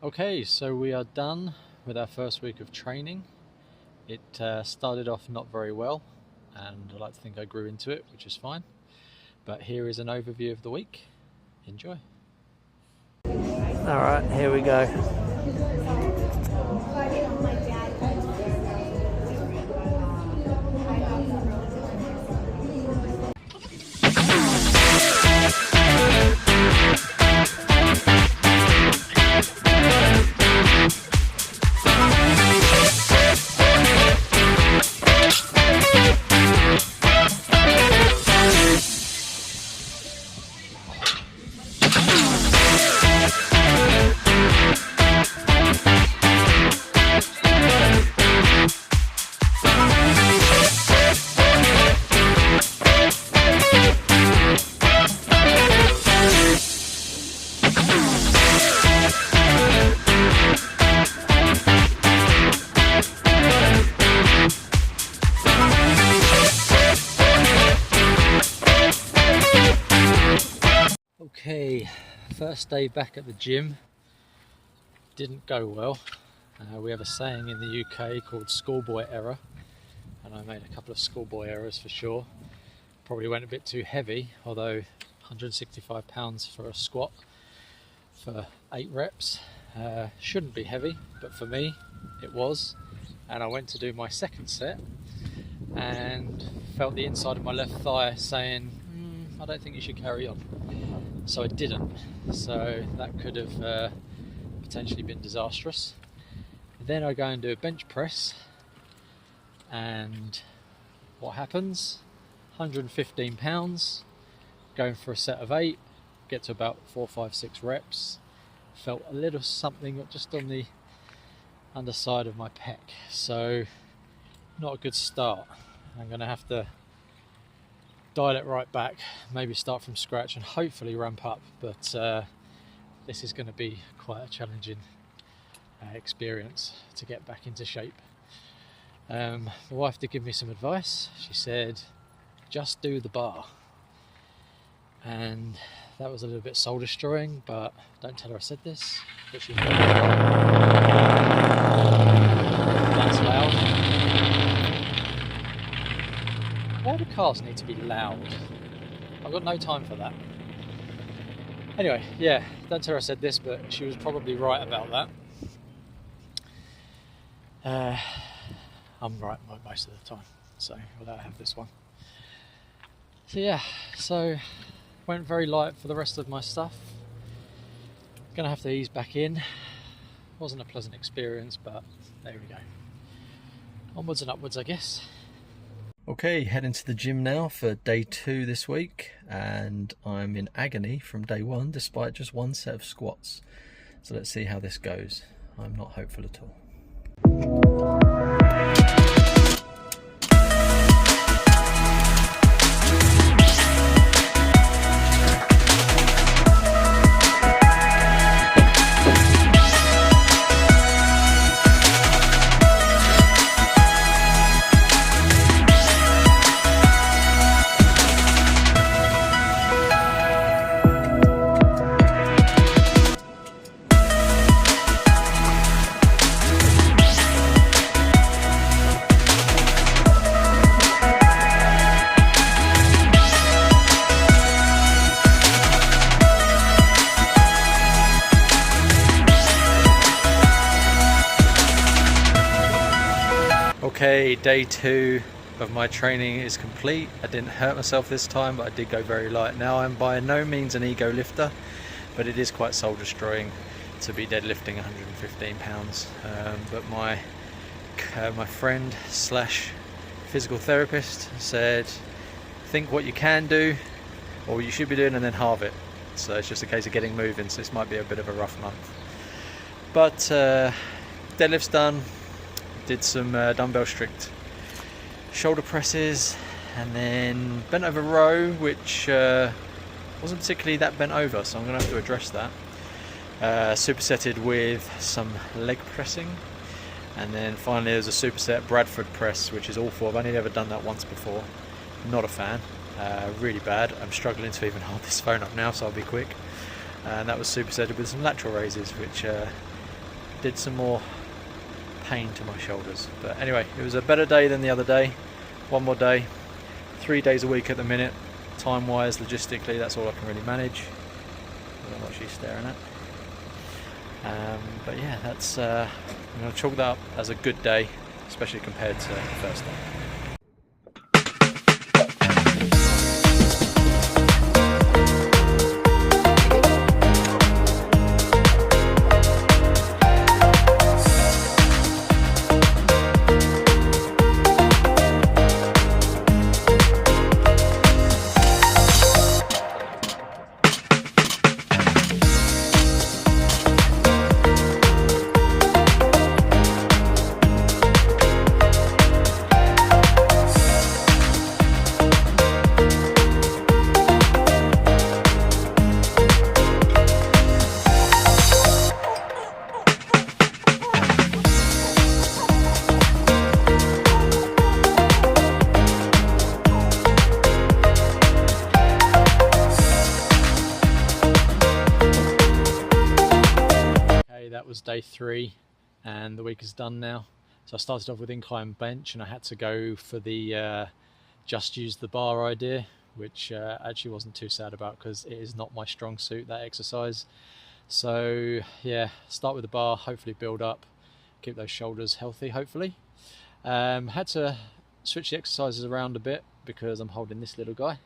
Okay, so we are done with our first week of training. It started off not very well, and I like to think I grew into it, which is fine. But here is an overview of the week. Enjoy. Alright, here we go. Okay, first day back at the gym. Didn't go well. We have a saying in the UK called schoolboy error, and I made a couple of schoolboy errors for sure. Probably went a bit too heavy, although 165 pounds for a squat for 8 reps shouldn't be heavy, but for me it was. And I went to do my second set and felt the inside of my left thigh saying, I don't think you should carry on. So I didn't. So that could have potentially been disastrous. Then I go and do a bench press, and what happens? 115 pounds, going for a set of 8, get to about 4, 5, 6 reps. Felt a little something just on the underside of my pec, so not a good start. I'm going to have to dial it right back, maybe start from scratch and hopefully ramp up, but this is going to be quite a challenging experience to get back into shape. My wife did give me some advice. She said just do the bar, and that was a little bit soul destroying, but don't tell her I said this, but she that's loud. Why do cars need to be loud? I've got no time for that. Anyway, yeah, don't tell her I said this, but she was probably right about that. I'm right most of the time, so without I have this one. So yeah, went very light for the rest of my stuff. Gonna have to ease back in. Wasn't a pleasant experience, but there we go. Onwards and upwards, I guess. Okay, heading to the gym now for day 2 this week, and I'm in agony from day 1 despite just 1 set of squats. So let's see how this goes. I'm not hopeful at all. Okay, day 2 of my training is complete. I didn't hurt myself this time, but I did go very light. Now I'm by no means an ego lifter, but it is quite soul destroying to be deadlifting 115 pounds. But my friend slash physical therapist said, think what you can do or what you should be doing and then halve it. So it's just a case of getting moving, so this might be a bit of a rough month. But deadlift's done. Did some dumbbell strict shoulder presses, and then bent over row, which wasn't particularly that bent over, so I'm going to have to address that. Supersetted with some leg pressing, and then finally there's a superset Bradford press, which is awful. I've only ever done that once before. Not a fan. Really bad. I'm struggling to even hold this phone up now, so I'll be quick. And that was supersetted with some lateral raises, which did some more pain to my shoulders. But anyway, it was a better day than the other day. One more day, 3 days a week at the minute. Time wise, logistically, that's all I can really manage. I don't know what she's staring at. But yeah, that's I'm going to chalk that up as a good day, especially compared to the first day. That was day 3 and the week is done now. So I started off with incline bench and I had to go for the just use the bar idea, which actually wasn't too sad about because it is not my strong suit, that exercise. So yeah, start with the bar, hopefully build up, keep those shoulders healthy hopefully. Had to switch the exercises around a bit because I'm holding this little guy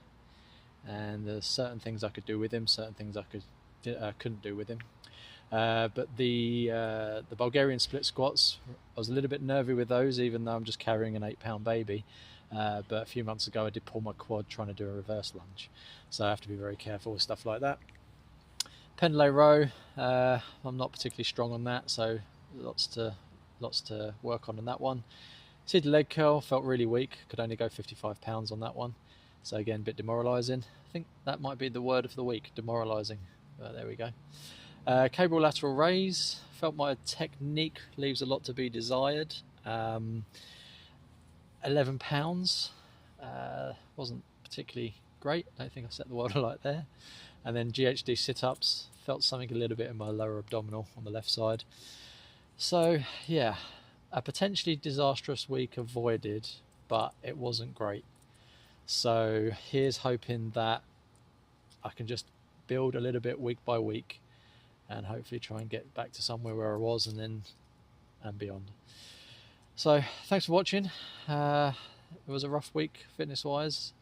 and there's certain things I could do with him, certain things I couldn't do with him. But the Bulgarian split squats, I was a little bit nervy with those, even though I'm just carrying an 8-pound baby. But a few months ago I did pull my quad trying to do a reverse lunge, so I have to be very careful with stuff like that. Pendlay row, I'm not particularly strong on that, so lots to work on that one. Seated leg curl, felt really weak, could only go 55 pounds on that one, so again a bit demoralising. I think that might be the word of the week, demoralising. There we go. Cable lateral raise, felt my technique leaves a lot to be desired. 11 pounds, wasn't particularly great, I don't think I set the world alight there. And then GHD sit-ups, felt something a little bit in my lower abdominal on the left side. So yeah, a potentially disastrous week avoided, but it wasn't great. So here's hoping that I can just build a little bit week by week and hopefully try and get back to somewhere where I was and beyond. So thanks for watching. It was a rough week fitness wise.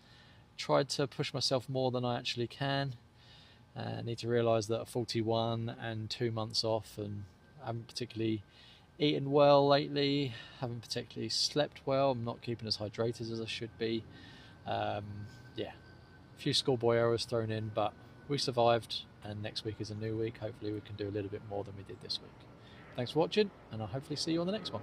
Tried to push myself more than I actually can. I need to realise that at 41 and 2 months off, and I haven't particularly eaten well lately, haven't particularly slept well, I'm not keeping as hydrated as I should be. Yeah, a few schoolboy errors thrown in, but we survived, and next week is a new week. Hopefully we can do a little bit more than we did this week. Thanks for watching, and I'll hopefully see you on the next one.